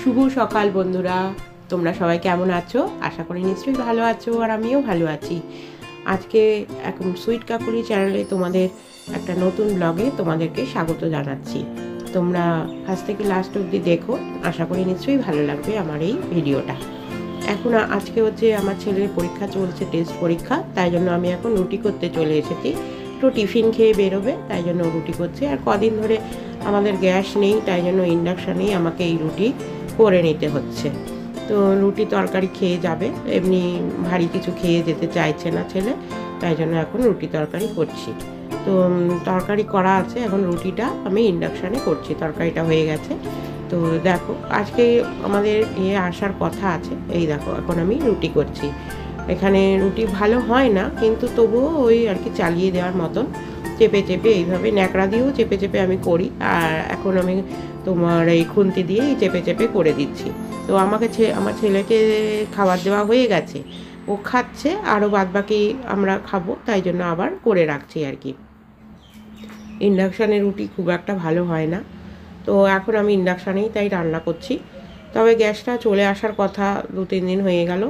শুভ সকাল বন্ধুরা, তোমরা সবাই কেমন আছো? আশা করি নিশ্চয়ই ভালো আছো, আর আমিও ভালো আছি। আজকে এখন সুইট কাকুলি চ্যানেলে তোমাদের একটা নতুন ব্লগে তোমাদেরকে স্বাগত জানাচ্ছি। তোমরা ফার্স্ট থেকে লাস্ট অবধি দেখো, আশা করি নিশ্চয়ই ভালো লাগবে আমার এই ভিডিওটা। এখন আজকে হচ্ছে আমার ছেলের পরীক্ষা চলছে, টেস্ট পরীক্ষা, তাই জন্য আমি এখন রুটি করতে চলে এসেছি। একটু টিফিন খেয়ে বেরোবে, তাই জন্য রুটি করছে। আর কদিন ধরে আমাদের গ্যাস নেই, তাই জন্য ইন্ডাকশানেই আমাকে এই রুটি করে নিতে হচ্ছে। তো রুটি তরকারি খেয়ে যাবে, এমনি ভারী কিছু খেয়ে যেতে চাইছে না ছেলে, তাই জন্য এখন রুটি তরকারি করছি। তো তরকারি করা আছে, এখন রুটিটা আমি ইন্ডাকশানে করছি। তরকারিটা হয়ে গেছে। তো দেখো, আজকে আমাদের আসার কথা আছে। এই দেখো, এখন আমি রুটি করছি। এখানে রুটি ভালো হয় না, কিন্তু তবুও ওই আর কি চালিয়ে দেওয়ার মতন চেপে চেপে এইভাবে ন্যাকড়া দিয়েও চেপে চেপে আমি করি। আর এখন আমি তোমার এই খুন্তি দিয়েই চেপে চেপে করে দিচ্ছি। তো আমার ছেলেকে খাবার দেওয়া হয়ে গেছে, ও খাচ্ছে, আরও বাদবাকি আমরা খাবো, তাই জন্য আবার করে রাখছি আর কি। ইন্ডাকশানে রুটি খুব একটা ভালো হয় না, তো এখন আমি ইন্ডাকশানেই তাই রান্না করছি। তবে গ্যাসটা চলে আসার কথা 2-3 দিন হয়ে গেল।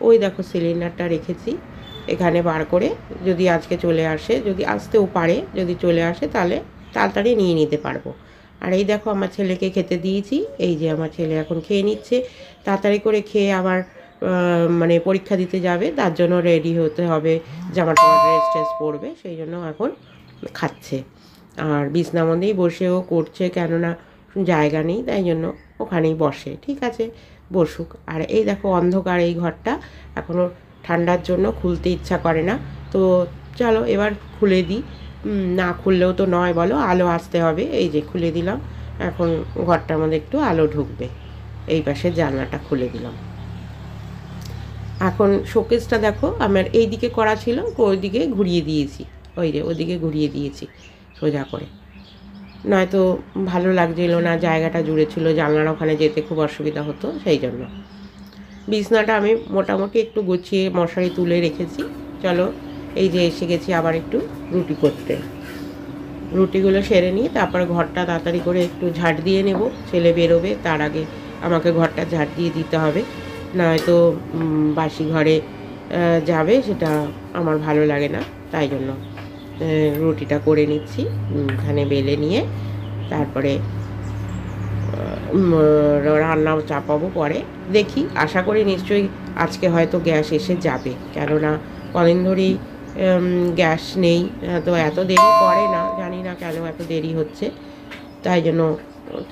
ওই দেখো সিলিন্ডারটা রেখেছি এখানে বার করে, যদি আজকে চলে আসে, যদি আসতেও পারে, যদি চলে আসে তাহলে তাড়াতাড়ি নিয়ে নিতে পারবো। আর এই দেখো, আমার ছেলেকে খেতে দিয়েছি। এই যে আমার ছেলে এখন খেয়ে নিচ্ছে, তাড়াতাড়ি করে খেয়ে আবার মানে পরীক্ষা দিতে যাবে, তার জন্য রেডি হতে হবে, জামা টামা ড্রেস ট্রেস পরবে, সেই জন্য এখন খাচ্ছে। আর বিছনার মধ্যেই বসেও করছে, কেননা জায়গা নেই, তাই জন্য ওখানেই বসে। ঠিক আছে, বসুক। আর এই দেখো অন্ধকার এই ঘরটা, এখনও ঠান্ডার জন্য খুলতে ইচ্ছা করে না। তো চলো এবার খুলে দিই। না খুললেও তো নয়, বলো, আলো আসতে হবে। এই যে খুলে দিলাম, এখন ঘরটার মধ্যে একটু আলো ঢুকবে। এই পাশে জানলাটা খুলে দিলাম। এখন শোকেসটা দেখো, আমার এই দিকে করা ছিল, ওইদিকে ঘুরিয়ে দিয়েছি। ওই যে ওদিকে ঘুরিয়ে দিয়েছি সোজা করে, নয়তো ভালো লাগছিল না, জায়গাটা জুড়ে ছিল, জানলার ওখানে যেতে খুব অসুবিধা হতো, সেই জন্য। বিছনাটা আমি মোটামুটি একটু গুছিয়ে মশারি তুলে রেখেছি। চলো, এই যে এসে গেছি আবার একটু রুটি করতে। রুটিগুলো সেরে নিয়ে তারপরে ঘরটা তাড়াতাড়ি করে একটু ঝাড় দিয়ে নেব। ছেলে বেরোবে, তার আগে আমাকে ঘরটা ঝাড় দিয়ে দিতে হবে, নয়তো বাসি ঘরে যাবে, সেটা আমার ভালো লাগে না। তাই জন্য রুটিটা করে নিচ্ছি, এখানে বেলে নিয়ে তারপরে রান্নাও চাপাবো পরে। দেখি, আশা করি নিশ্চয়ই আজকে হয়তো গ্যাস এসে যাবে, কেননা কদিন ধরেই গ্যাস নেই। তো এত দেরি করে না, জানি না কেন এত দেরি হচ্ছে। তাই জন্য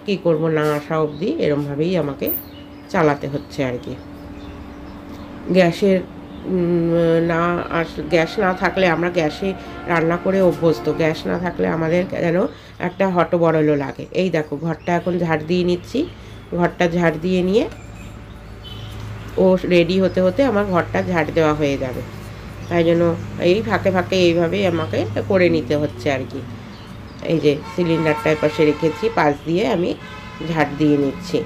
কী করব, না আসা অবধি এরমভাবেই আমাকে চালাতে হচ্ছে আর কি। গ্যাসের গ্যাস না থাকলে, আমরা গ্যাসে রান্না করে অভ্যস্ত, গ্যাস না থাকলে আমাদের যেন একটা হটবড়লো লাগে। এই দেখো, ঘরটা এখন ঝাড় দিয়ে নিচ্ছি। ঘরটা ঝাড় দিয়ে নিয়ে ও রেডি হতে হতে আমার ঘরটা ঝাড় দেওয়া হয়ে যাবে, তাই জন্য এই ফাঁকে ফাঁকে এইভাবেই আমাকে করে নিতে হচ্ছে আর কি। এই যে সিলিন্ডারটা পাশে রেখেছি, পাশ দিয়ে আমি ঝাড় দিয়ে নিচ্ছি।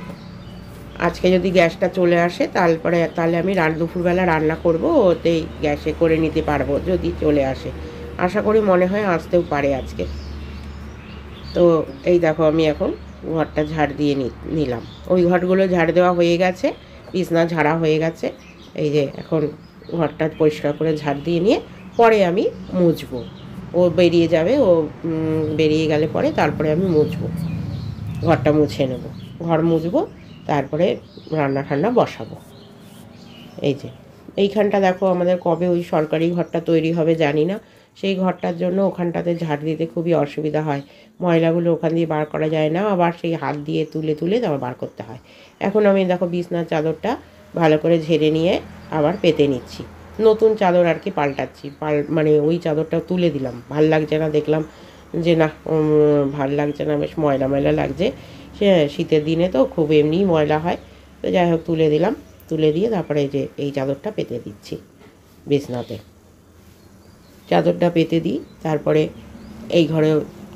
আজকে যদি গ্যাসটা চলে আসে তাহলে আমি দুপুরবেলা রান্না করব, ওতেই গ্যাসে করে নিতে পারবো, যদি চলে আসে। আশা করি মনে হয় আসতেও পারে আজকে। তো এই দেখো, আমি এখন ঘরটা ঝাড় দিয়ে নিলাম। ওই ঘরগুলো ঝাড় দেওয়া হয়ে গেছে, বিছনা ঝাড়া হয়ে গেছে। এই যে এখন ঘরটা পরিষ্কার করে ঝাড় দিয়ে নিয়ে পরে আমি মুছবো। ও বেরিয়ে যাবে, ও বেরিয়ে গেলে পরে তারপরে আমি মুছবো, ঘরটা মুছে নেব। ঘর মুছবো, তারপরে রান্না ঠান্না বসাবো। এই যে এইখানটা দেখো, আমাদের কবে ওই সরকারি ঘরটা তৈরি হবে জানি না, সেই ঘরটার জন্য ওখানটাতে ঝাড় দিতে খুবই অসুবিধা হয়। ময়লাগুলো ওখান দিয়ে বার করা যায় না, আবার সেই হাত দিয়ে তুলে তুলে তারপর বার করতে হয়। এখন আমি দেখো বিছনার চাদরটা ভালো করে ঝেড়ে নিয়ে আবার পেতে নিচ্ছি। নতুন চাদর আর কি পাল্টাচ্ছি, মানে ওই চাদরটা তুলে দিলাম, ভাল লাগছে না, দেখলাম যে না ভাল লাগছে না, বেশ ময়লা ময়লা লাগছে। সে শীতের দিনে তো খুব এমনিই ময়লা হয়। তো যাই হোক, তুলে দিলাম। তুলে দিয়ে তারপরে এই চাদরটা পেতে দিচ্ছি বিছনাতে। চাদরটা পেতে দিই, তারপরে এই ঘরে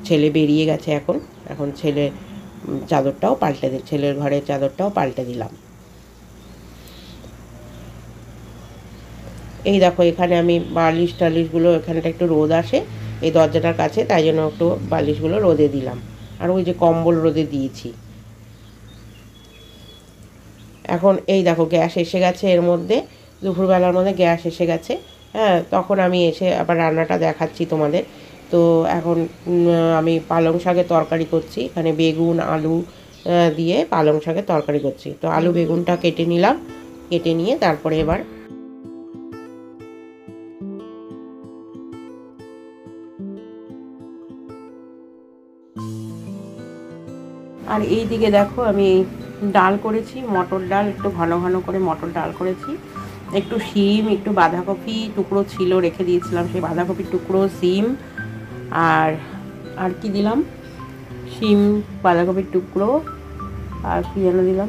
ছেলে বেরিয়ে গেছে, এখন ছেলের চাদরটাও ছেলের ঘরের চাদরটাও পাল্টে দিলাম। এই দেখো, এখানে আমি টালিশগুলো, এখানটা একটু রোদ আসে এই দরজাটার কাছে, তাই জন্য একটু বালিশগুলো রোদে দিলাম। আর ওই যে কম্বল রোদে দিয়েছি। এখন এই দেখো গ্যাস এসে গেছে, এর মধ্যে দুপুরবেলার মধ্যে গ্যাস এসে গেছে। হ্যাঁ, তখন আমি এসে আবার রান্নাটা দেখাচ্ছি তোমাদের। তো এখন আমি পালং শাকের তরকারি করছি, এখানে বেগুন আলু দিয়ে পালং শাকের তরকারি করছি। তো আলু বেগুনটা কেটে নিলাম, কেটে নিয়ে তারপরে এবার আর এই দিকে দেখো আমি ডাল করেছি, মটর ডাল, একটু ঘন ঘন করে মটর ডাল করেছি। একটু শিম, একটু বাঁধাকপি টুকরো ছিল রেখে দিয়েছিলাম, সেই বাঁধাকপির টুকরো, শিম আর কি দিলাম, শিম বাঁধাকপির টুকরো আর কি যেন দিলাম,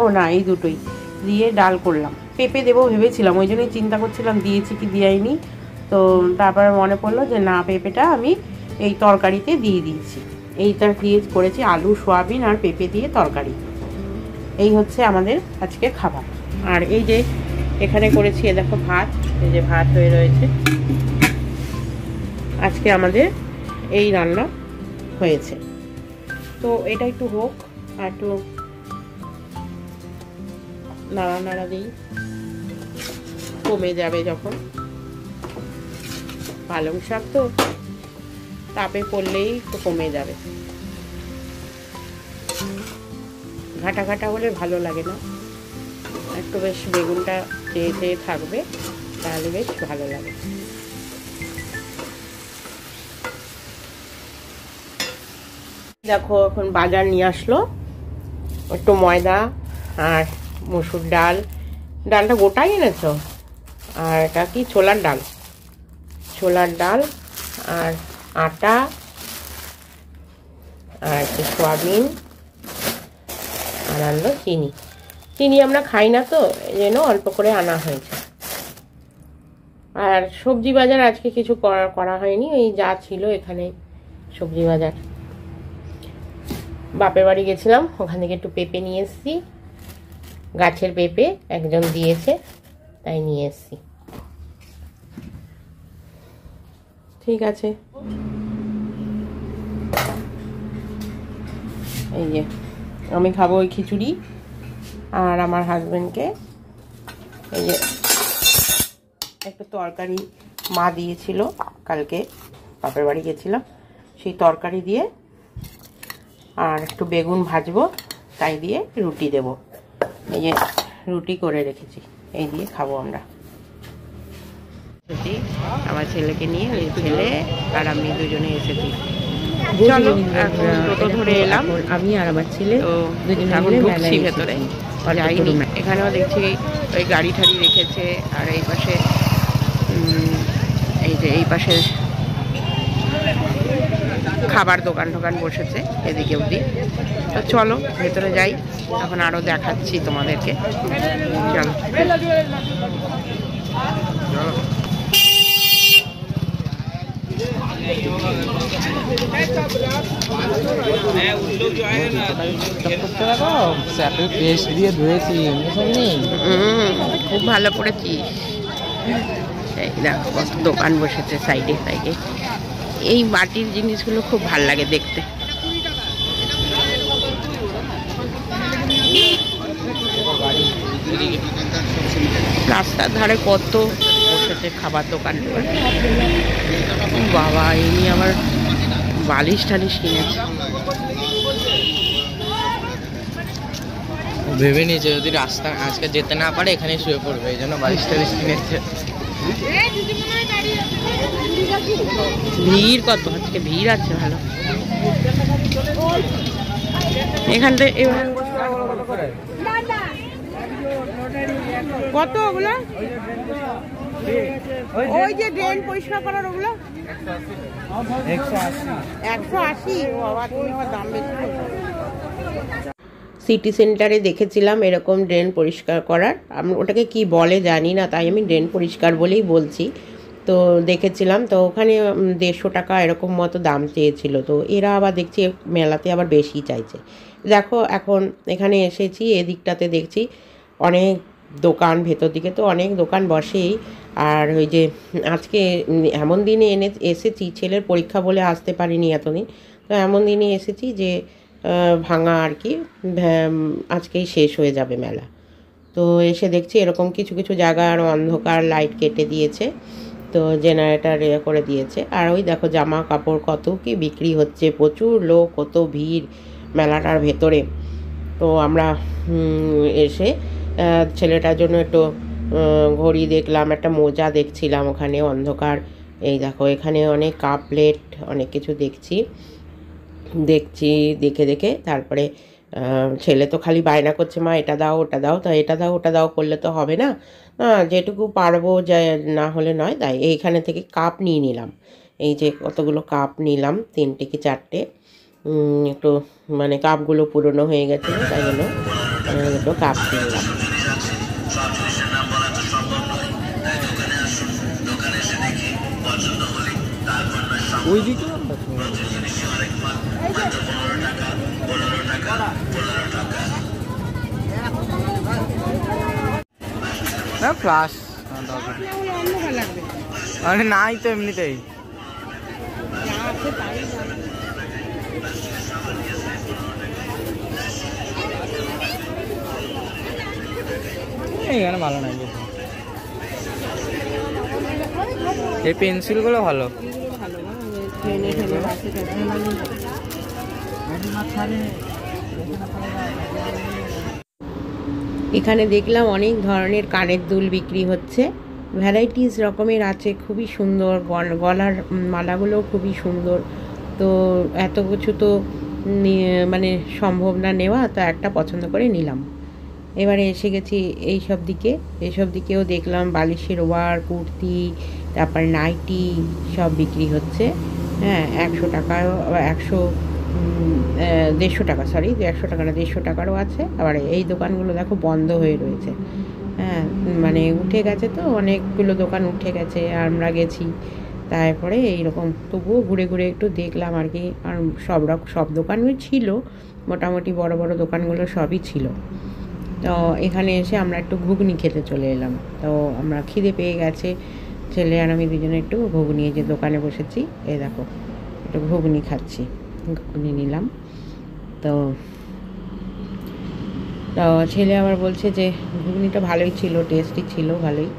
ও না এই দুটোই দিয়ে ডাল করলাম। পেঁপে দেবো ভেবেছিলাম, ওই জন্যই চিন্তা করছিলাম দিয়েছি কি দিইনি। তো তারপরে মনে পড়লো যে না, পেঁপেটা আমি এই তরকারিতে দিয়ে দিয়েছি। এইটা দিয়ে করেছি আলু সয়াবিন আর পেঁপে দিয়ে তরকারি। এই হচ্ছে আমাদের আজকে খাবার। আর এই যে এখানে করেছি, এ দেখো ভাত, এই যে ভাত হয়ে রয়েছে। আজকে আমাদের এই রান্না হয়েছে। তো এটা একটু হোক, আর একটু নাড়া নাড়া দিই, কমে যাবে যখন। পালং শাক তো তাপে পড়লেই তো কমে যাবে, ঘাটা ঘাটা হলে ভালো লাগে না, একটু বেশ বেগুনটা চেয়ে চেয়ে থাকবে, তাহলে বেশ ভালো লাগে। দেখো এখন বাজার নিয়ে আসলো, একটু ময়দা আর মসুর ডাল, ডালটা গোটাই এনেছো, আর এটা কি ছোলার ডাল, ছোলার ডাল আর আটা আর একটু সয়াবিন আর আনলো চিনি। চিনি আমরা খাই না তো, এই জন্য অল্প করে আনা হয়েছে। আর সবজি বাজার আজকে কিছু করা হয়নি, এই যা ছিল এখানে সবজি বাজার। বাপের বাড়ি গেছিলাম, ওখান থেকে একটু পেঁপে নিয়ে এসেছি, গাছের পেঁপে একজন দিয়েছে তাই নিয়ে এসেছি। ঠিক আছে, এই যে আমি খাবো ওই খিচুড়ি, আর আমার হাজবেন্ডকে এই যে একটু তরকারি মা দিয়েছিল কালকে, বাপের বাড়ি গেছিলাম, সেই তরকারি দিয়ে আর একটু বেগুন ভাজবো, তাই দিয়ে রুটি দেব। এই যে রুটি করে রেখেছি, এই দিয়ে খাবো আমরা। আমার ছেলেকে নিয়ে, ওই ছেলে আর আমি দুজনে এসেছি। চলো এখন টোটো ধরে এলাম, আমি আর আমার ছেলে এখন ঢুকছি ভেতরে, যাইনি। এখানেও দেখছি ওই গাড়ি ঠাড়ি রেখেছে, আর এই পাশে এই যে এই পাশে খাবার দোকান টোকান বসেছে এদিকে ওদিক। তো চলো ভেতরে যাই, এখন আরো দেখাচ্ছি তোমাদেরকে। চলো খুব ভালো করেছিস। এই দেখো কত দোকান বসেছে সাইডে সাইডে, এই মাটির জিনিসগুলো খুব ভাল লাগে দেখতে। রাস্তার ধারে কত বসেছে খাবার দোকান। বাবা, এই নিয়ে আবার বালিশ টালিশ কিনেছে, ভেবে নিয়েছে যদি রাস্তা আজকে যেতে না পারে এখানে শুয়ে পড়বে, এই জন্য বালিশ টালিশ কিনেছে। ভিড় কত আজকে, ভিড় আছে ভালো এখান থেকে। কত ওগুলো? ওই যে ড্রেন পরিষ্কার করার ওগুলো 180। দাম বেশি। সিটি সেন্টারে দেখেছিলাম এরকম ড্রেন পরিষ্কার করার, আমি ওটাকে কি বলে জানি না, তাই আমি ড্রেন পরিষ্কার বলেই বলছি। তো দেখেছিলাম, তো ওখানে 150 টাকা এরকম মতো দাম চেয়েছিল। তো এরা আবার দেখছি মেলাতে আবার বেশি চাইছে। দেখো এখন এখানে এসেছি, এদিকটাতে দেখছি অনেক দোকান, ভেতর দিকে তো অনেক দোকান বসেই। আর ওই যে আজকে এমন দিনে এসেছি, ছেলের পরীক্ষা বলে আসতে পারিনি এতদিন, তো এমন দিনে এসেছি যে ভাঙা আর কি, আজকেই শেষ হয়ে যাবে মেলা। তো এসে দেখছি এরকম কিছু কিছু জায়গার অন্ধকার লাইট কেটে দিয়েছে, তো জেনারেটর করে দিয়েছে। আর ওই দেখো জামা কাপড় কত কি বিক্রি হচ্ছে, প্রচুর লোক, কত ভিড় মেলাটার ভেতরে। তো আমরা এসে ছেলেটার জন্য একটু ঘড়ি দেখলাম, একটা মোজা দেখছিলাম ওখানে অন্ধকার। এই দেখো এখানে অনেক কাপ প্লেট অনেক কিছু দেখছি দেখে দেখে তারপরে ছেলে তো খালি বায়না করছে, মা এটা দাও ওটা দাও, তা এটা দাও ওটা দাও করলে তো হবে না, যেটুকু পারবো যা না হলে নয়, তাই এইখানে থেকে কাপ নিয়ে নিলাম। এই যে কতগুলো কাপ নিলাম, 3টে কি 4টে, একটু মানে কাপগুলো পুরনো হয়ে গেছিলো তাই জন্য দুটো কাপ কিনলাম। ওই দিকে না ফ্লাশ আরে নাই তো এমনিতেই। এখানে ভালো নাই, এই পেন্সিলগুলো ভালো। এখানে দেখলাম অনেক ধরনের কানের দুল বিক্রি হচ্ছে, ভ্যারাইটিস রকমের আছে, খুবই সুন্দর, গলার মালাগুলোও খুবই সুন্দর। তো এত কিছু তো মানে সম্ভব না নেওয়া, তো একটা পছন্দ করে নিলাম। এবারে এসে গেছি এইসব দিকেও দেখলাম বালিশের ওয়ার, কুর্তি, তারপর নাইটি সব বিক্রি হচ্ছে। হ্যাঁ, 100 টাকা, 150 টাকা, সরি 100 টাকা না 150 টাকারও আছে। আবার এই দোকানগুলো দেখো বন্ধ হয়ে রয়েছে, হ্যাঁ মানে উঠে গেছে, তো অনেকগুলো দোকান উঠে গেছে, আমরা গেছি তারপরে এইরকম। তবুও ঘুরে ঘুরে একটু দেখলাম আর কি, আর সব দোকানই ছিল, মোটামুটি বড় বড় দোকানগুলো সবই ছিল। তো এখানে এসে আমরা একটু ঘুগনি খেতে চলে এলাম। তো আমরা খিদে পেয়ে গেছে, ছেলে আর আমি দুজনে একটু ঘুগনি, যে দোকানে বসেছি এই দেখো একটু ঘুগনি খাচ্ছি, ঘুগনি নিলাম। তো ছেলে আবার বলছে যে ঘুগনিটা ভালোই ছিল, টেস্টি ছিল ভালোই।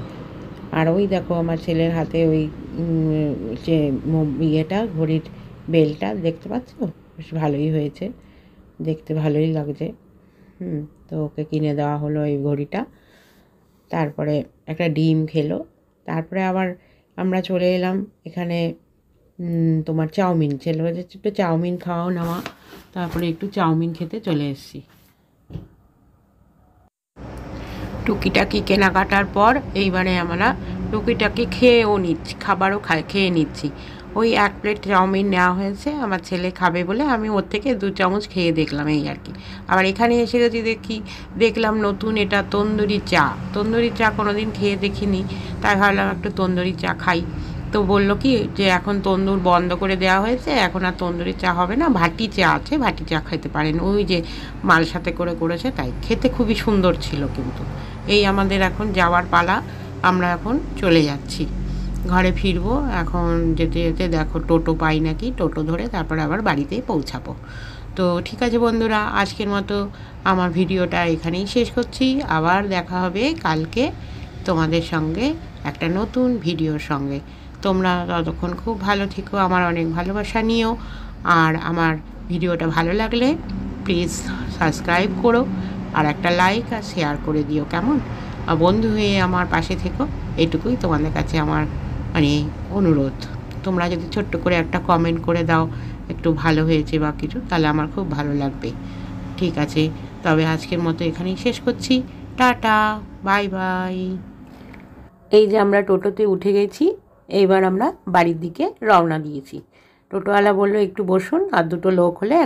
আর ওই দেখো আমার ছেলের হাতে ওই যে ইয়েটা, ঘড়ির বেলটা দেখতে পাচ্ছ, বেশ ভালোই হয়েছে, দেখতে ভালোই লাগছে। তো ওকে কিনে দেওয়া হলো এই ঘড়িটা। তারপরে একটা ডিম খেলো। তারপরে আবার আমরা চলে এলাম এখানে তোমার চাউমিন, ছেলে বলছে একটু চাউমিন খাওয়াও নেওয়া, তারপরে একটু চাউমিন খেতে চলে এসেছি। টুকিটাকি কেনাকাটার পর এইবারে আমরা টুকিটাকি খাবারও খেয়ে নিচ্ছি। ওই 1 প্লেট চাউমিন নেওয়া হয়েছে, আমার ছেলে খাবে বলে আমি ওর থেকে 2 চামচ খেয়ে দেখলাম, এই আর কি। আবার এখানে এসে গেছি দেখলাম নতুন এটা তন্দুরি চা কোনোদিন খেয়ে দেখিনি, তাই ভাবলাম একটু তন্দুরি চা খাই। তো বললো কি যে এখন তন্দুর বন্ধ করে দেওয়া হয়েছে, এখন আর তন্দুরি চা হবে না, ভাটি চা আছে, ভাটি চা খেতে পারেন, ওই যে মাল সাথে করেছে, তাই খেতে খুবই সুন্দর ছিল। কিন্তু এই আমাদের এখন যাওয়ার পালা, আমরা এখন চলে যাচ্ছি, ঘরে ফিরবো। এখন যেতে যেতে দেখো টোটো পাই নাকি, টোটো ধরে তারপরে আবার বাড়িতে পৌঁছাবো। তো ঠিক আছে বন্ধুরা, আজকের মতো আমার ভিডিওটা এখানেই শেষ করছি। আবার দেখা হবে কালকে তোমাদের সঙ্গে একটা নতুন ভিডিওর সঙ্গে। তোমরা ততক্ষণ খুব ভালো থেকো, আমার অনেক ভালোবাসা নিও। আর আমার ভিডিওটা ভালো লাগলে প্লিজ সাবস্ক্রাইব করো, আর একটা লাইক আর শেয়ার করে দিও, কেমন? বন্ধু হয়ে আমার পাশে থেকো, এটুকুই তোমাদের কাছে আমার মানে অনুরোধ। তোমরা যদি ছোট্ট করে একটা কমেন্ট করে দাও একটু ভালো হয়েছে বা কিছু, তাহলে আমার খুব ভালো লাগবে। ঠিক আছে, তবে আজকের মতো এখানেই শেষ করছি। Tata, bye bye. এই যে আমরা টোটোতে উঠে গেছি, এইবার আমরা বাড়ির দিকে রওনা দিয়েছি। টোটোওয়ালা বললো একটু বসুন, আর 2টো লোক হলে